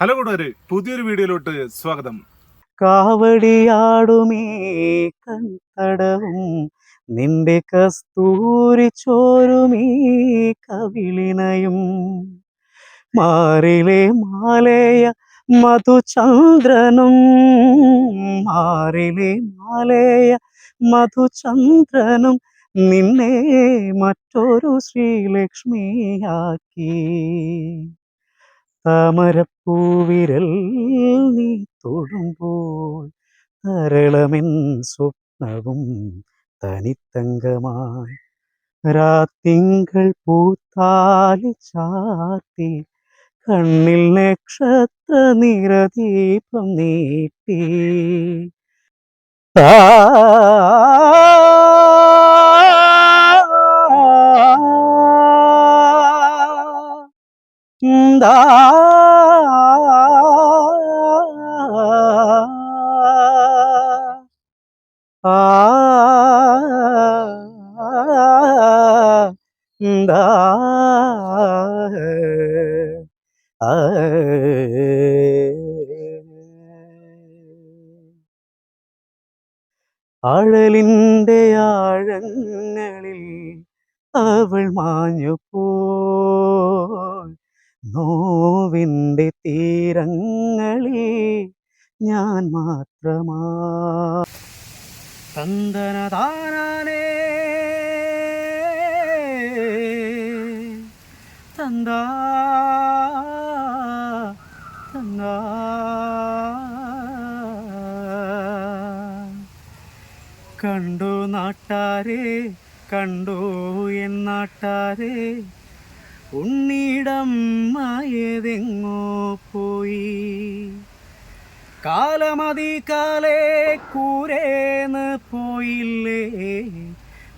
Hello കൂട്ടുകാരെ, പുതിയൊരു വീഡിയോയിലോട്ട് സ്വാഗതം. കാവടിയാടുമേ കൺതടവും നിന്റെ കസ്തൂരി ചോരുമീ കവിളിനയും മാറിലെ മാലയ മധുചന്ദ്രനും മാറിലെ മാലയ മധുചന്ദ്രനും നിന്നെ മറ്റൊരു ശ്രീലക്ഷ്മിയാക്കി താമരപ്പൂവിരൽ നീ തൊടുമ്പോൾ തരളമെൻ സ്വപ്നവും തനിത്തങ്കമായി രാത്തിങ്കൾ പൂത്താലി ചാർത്തി കണ്ണിൽ നക്ഷത്ര നിറദീപം നീട്ടി ആ ദാ ആ ദാ അഴലിൻ്റെ ആഴങ്ങളിൽ അവൾ മാഞ്ഞു പോയി നോവിൻ്റെ തീരങ്ങളിൽ ഞാൻ മാത്രമാ തന്തനതാനേ തന്താ തന്താ കണ്ടു നാട്ടാരെ കണ്ടു എന്നാട്ടാരെ ഉണ്ണിടം മായതെങ്ങോ പോയി കാലമതികാലേ കൂരേന്ന് പോയില്ലേ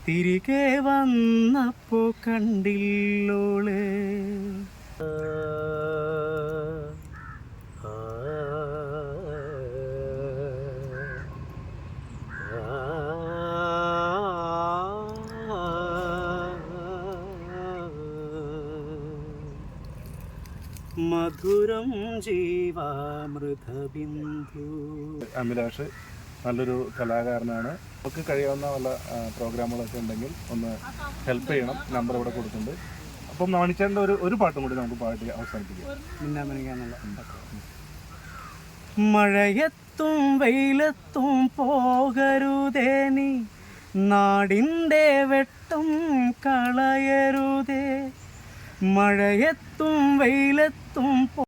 തിരികെ വന്നപ്പോ കണ്ടില്ലോള് മധുരം ജീവാമൃതബിന്ദു. അഭിലാഷ് നല്ലൊരു കലാകാരനാണ്. നമുക്ക് കഴിയാവുന്ന വല്ല പ്രോഗ്രാമുകളൊക്കെ ഉണ്ടെങ്കിൽ ഒന്ന് ഹെൽപ്പ് ചെയ്യണം. നമ്പർ ഇവിടെ കൊടുക്കുന്നുണ്ട്. അപ്പം മണിച്ചേട്ടൻ്റെ ഒരു പാട്ടും കൂടി നമുക്ക് പാടി അവസാനിപ്പിക്കാം. മഴയത്തും വെയിലത്തും പോകരുതേ നീ നാടിൻ്റെ വെട്ടം കളയരുതേ മഴയത്തും വെയിലത്തും